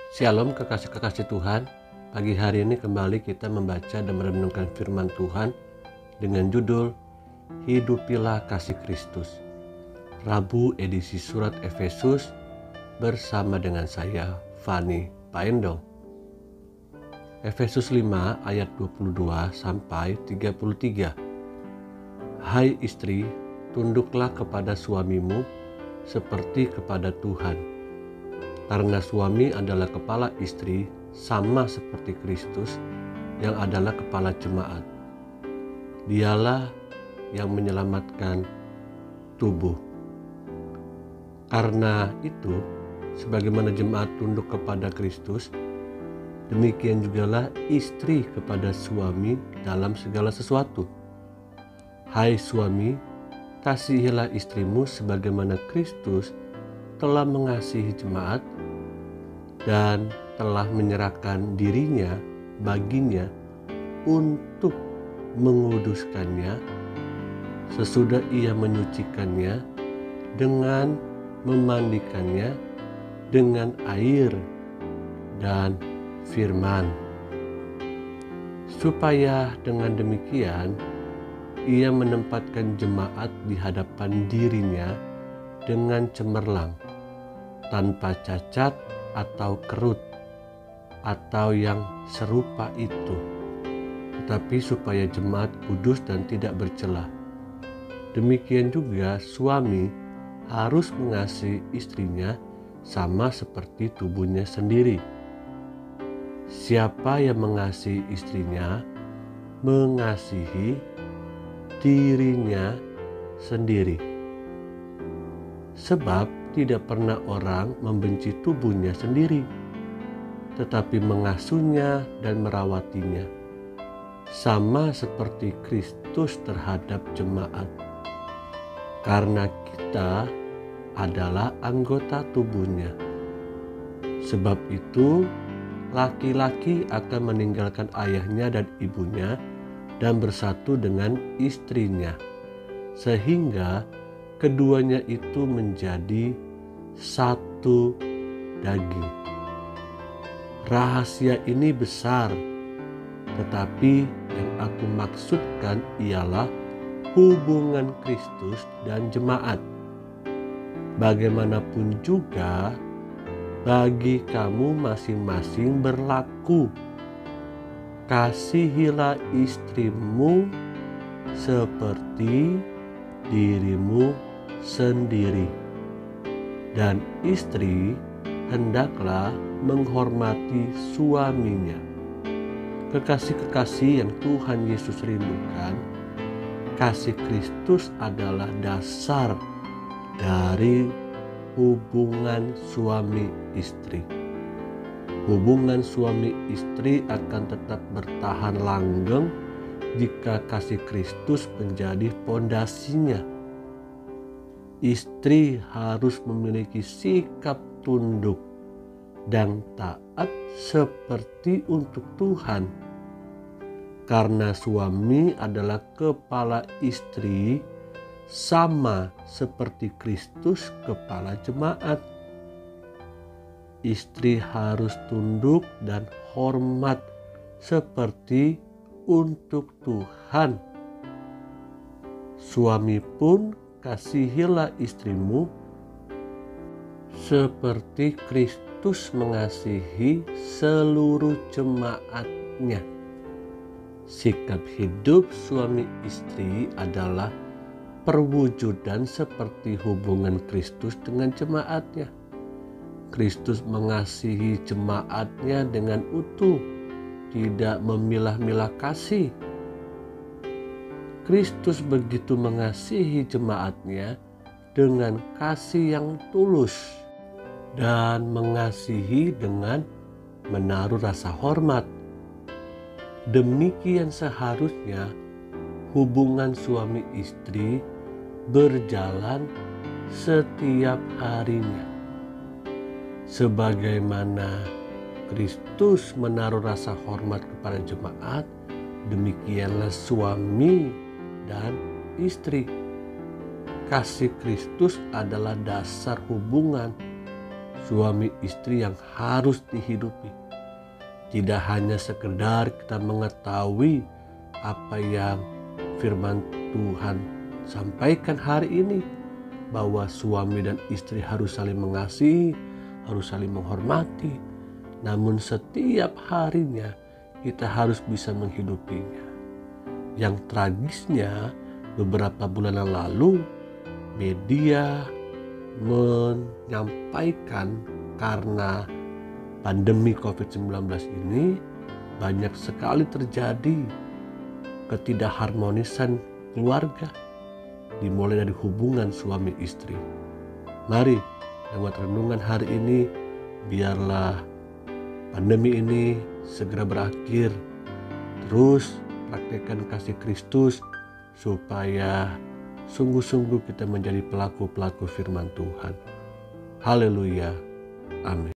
Shalom kekasih-kekasih Tuhan. Pagi hari ini kembali kita membaca dan merenungkan firman Tuhan dengan judul Hidupilah Kasih Kristus. Rabu edisi surat Efesus bersama dengan saya, Fani Paendong. Efesus 5 ayat 22 sampai 33. Hai istri, tunduklah kepada suamimu seperti kepada Tuhan. Karena suami adalah kepala istri, sama seperti Kristus yang adalah kepala jemaat. Dialah yang menyelamatkan tubuh. Karena itu, sebagaimana jemaat tunduk kepada Kristus, demikian jugalah istri kepada suami dalam segala sesuatu. Hai suami, kasihilah istrimu sebagaimana Kristus telah mengasihi jemaat dan telah menyerahkan dirinya baginya untuk menguduskannya sesudah ia menyucikannya dengan memandikannya dengan air dan firman, supaya dengan demikian ia menempatkan jemaat di hadapan dirinya dengan cemerlang, tanpa cacat atau kerut atau yang serupa itu, tetapi supaya jemaat kudus dan tidak bercela. Demikian juga suami harus mengasihi istrinya sama seperti tubuhnya sendiri. Siapa yang mengasihi istrinya mengasihi dirinya sendiri. Sebab tidak pernah orang membenci tubuhnya sendiri, tetapi mengasuhnya dan merawatinya, sama seperti Kristus terhadap jemaat. Karena kita adalah anggota tubuhnya. Sebab itu, laki-laki akan meninggalkan ayahnya dan ibunya dan bersatu dengan istrinya, sehingga keduanya itu menjadi satu daging. Rahasia ini besar, tetapi yang aku maksudkan ialah hubungan Kristus dan jemaat. Bagaimanapun juga, bagi kamu masing-masing berlaku. Kasihilah istrimu seperti dirimu sendiri, dan istri hendaklah menghormati suaminya. Kekasih-kekasih yang Tuhan Yesus rindukan, kasih Kristus adalah dasar dari hubungan suami istri. Hubungan suami istri akan tetap bertahan langgeng jika kasih Kristus menjadi pondasinya. Istri harus memiliki sikap tunduk dan taat seperti untuk Tuhan. Karena suami adalah kepala istri, sama seperti Kristus kepala jemaat. Istri harus tunduk dan hormat seperti untuk Tuhan. Suami pun kasihilah istrimu seperti Kristus mengasihi seluruh jemaatnya. Sikap hidup suami istri adalah perwujudan seperti hubungan Kristus dengan jemaatnya. Kristus mengasihi jemaatnya dengan utuh, tidak memilah-milah kasih. Kristus begitu mengasihi jemaatnya dengan kasih yang tulus dan mengasihi dengan menaruh rasa hormat. Demikian seharusnya hubungan suami istri berjalan setiap harinya. Sebagaimana Kristus menaruh rasa hormat kepada jemaat, demikianlah suami dan istri. Kasih Kristus adalah dasar hubungan suami istri yang harus dihidupi. Tidak hanya sekedar kita mengetahui apa yang firman Tuhan sampaikan hari ini, bahwa suami dan istri harus saling mengasihi, harus saling menghormati, namun setiap harinya kita harus bisa menghidupinya. Yang tragisnya, beberapa bulan yang lalu media menyampaikan karena pandemi COVID-19 ini banyak sekali terjadi ketidakharmonisan keluarga, dimulai dari hubungan suami istri. Mari lewat renungan hari ini, biarlah pandemi ini segera berakhir. Terus praktekkan kasih Kristus supaya sungguh-sungguh kita menjadi pelaku-pelaku firman Tuhan. Haleluya. Amin.